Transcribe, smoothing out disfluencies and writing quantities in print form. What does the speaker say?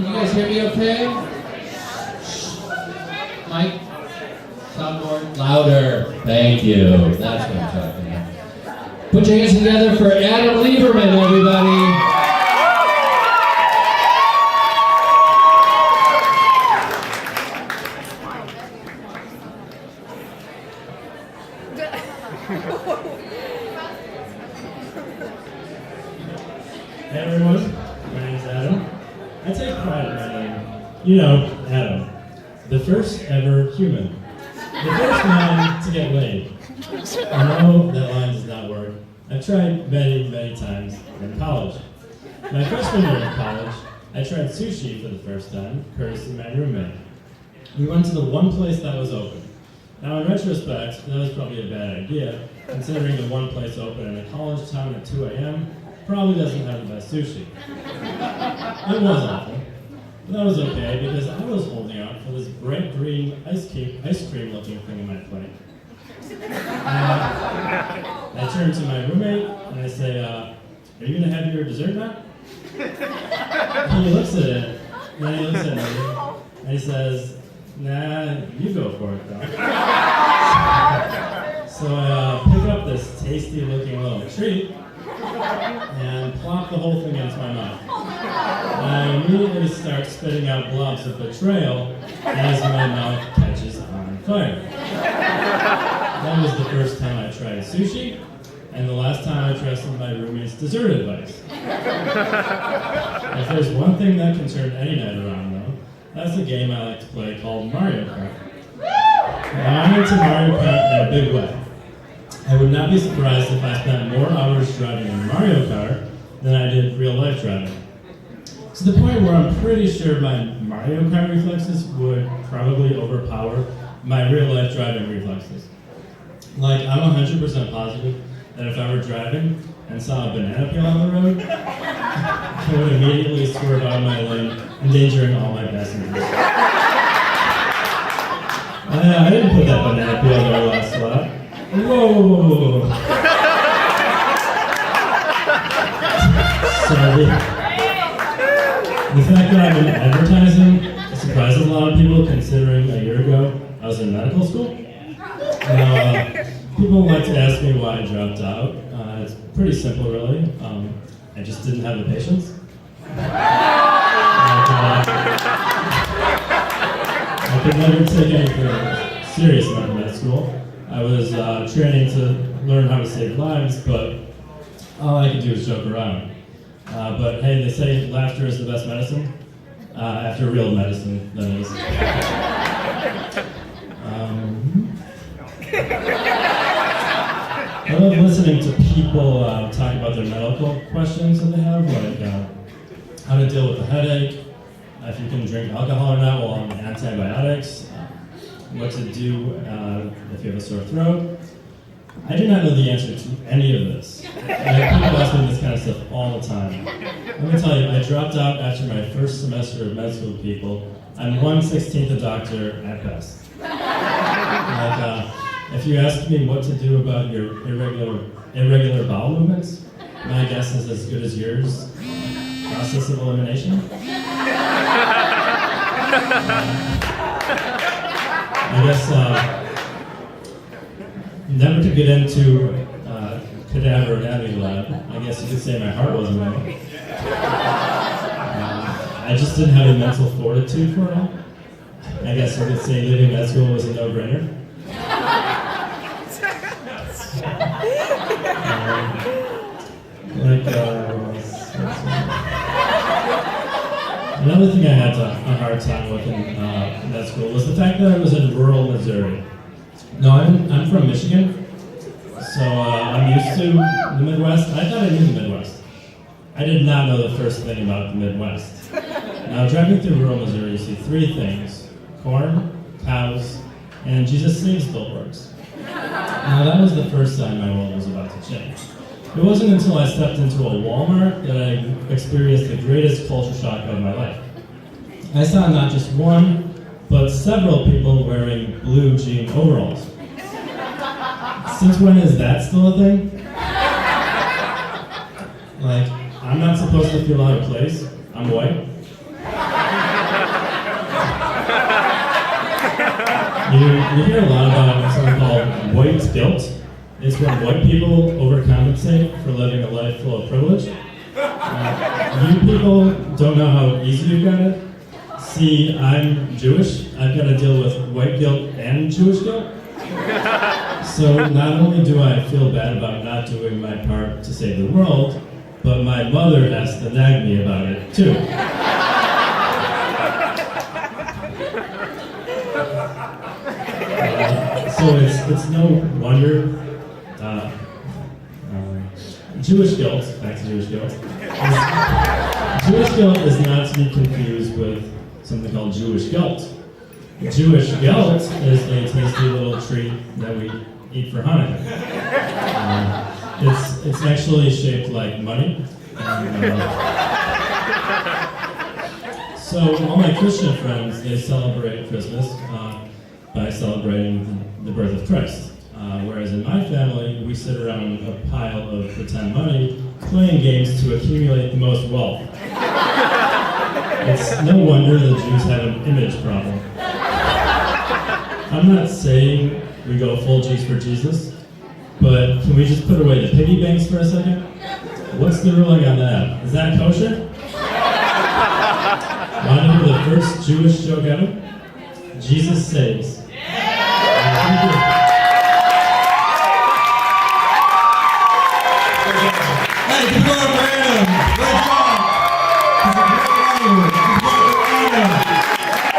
Can you guys hear me okay? Mike? Soundboard? Louder. Thank you. That's what I'm talking about. Put your hands together for Adam Lieberman, everybody. Hey everyone, my name's Adam. I take pride in my name. You know, Adam. The first ever human. The first man to get laid. I know that line does not work. I've tried many, many times in college. My freshman year in college, I tried sushi for the first time, courtesy of my roommate. We went to the one place that was open. Now in retrospect, that was probably a bad idea, considering the one place open in a college town at 2 a.m. probably doesn't have the best sushi. It was awful, but that was okay because I was holding out for this bright green ice cream looking thing in my plate. I turned to my roommate and I say, are you gonna have your dessert now? And he looks at it, and then he looks at me, and he says, nah, you go for it though. So I pick up this tasty looking little treat and plop the whole thing into my mouth. And I immediately start spitting out blobs of betrayal as my mouth catches on fire. That was the first time I tried sushi, and the last time I trusted my roommate's dessert advice. If there's one thing that can turn any night around though, that's a game I like to play called Mario Kart. Now I'm into Mario Kart in a big way. I would not be surprised if I spent more hours driving in Mario Kart than I did real life driving. To the point where I'm pretty sure my Mario Kart reflexes would probably overpower my real life driving reflexes. Like, I'm 100% positive that if I were driving and saw a banana peel on the road, I would immediately swerve out of my lane, endangering all my passengers. I didn't put that banana peel in our last slot. Whoa! Sorry. The fact that I'm in advertising surprises a lot of people, considering a year ago I was in medical school. Now, people like to ask me why I dropped out. It's pretty simple, really. I just didn't have the patience. I could never take anything serious in med school. I was training to learn how to save lives, but all I could do was joke around. But hey, they say laughter is the best medicine. After real medicine, that is. I love listening to people talk about their medical questions that they have, like how to deal with a headache, if you can drink alcohol or not while on antibiotics, what to do if you have a sore throat. I do not know the answer to any of this. People ask me this kind of stuff all the time. Let me tell you, I dropped out after my first semester of med school, people. I'm 1/16th a doctor at best. Like, if you ask me what to do about your irregular bowel movements, my guess is as good as yours. Process of elimination. I guess never to get into cadaver anatomy lab. I guess you could say my heart wasn't right. I just didn't have the mental fortitude for it. I guess you could say leaving med school was a no-brainer. Another thing I had a hard time with in med school was the fact that I was in rural Missouri. No, I'm from Michigan, so I'm used to the Midwest. I thought I knew the Midwest. I did not know the first thing about the Midwest. Now, driving through rural Missouri, you see three things: corn, cows, and Jesus Saves billboards. Now, that was the first time my world was about to change. It wasn't until I stepped into a Walmart that I experienced the greatest culture shock of my life. I saw not just one, but several people wearing blue jean overalls. Since when is that still a thing? Like, I'm not supposed to feel out of place. I'm white. You hear a lot about something called white guilt. It's when white people overcompensate for living a life full of privilege. You people don't know how easy you've got it. See, I'm Jewish. I've got to deal with white guilt and Jewish guilt. So not only do I feel bad about not doing my part to save the world, but my mother has to nag me about it too. So it's no wonder Jewish guilt, back to Jewish guilt. Jewish guilt is not to be confused with something called Jewish guilt. Jewish guilt is a tasty little treat that we eat for Hanukkah. It's actually shaped like money. So all my Christian friends, they celebrate Christmas by celebrating the birth of Christ. Whereas in my family, we sit around a pile of pretend money, playing games to accumulate the most wealth. It's no wonder the Jews have an image problem. I'm not saying we go full G's for Jesus, but can we just put away the piggy banks for a second? What's the ruling on that? Is that kosher? Want to hear the first Jewish joke ever? Jesus saves.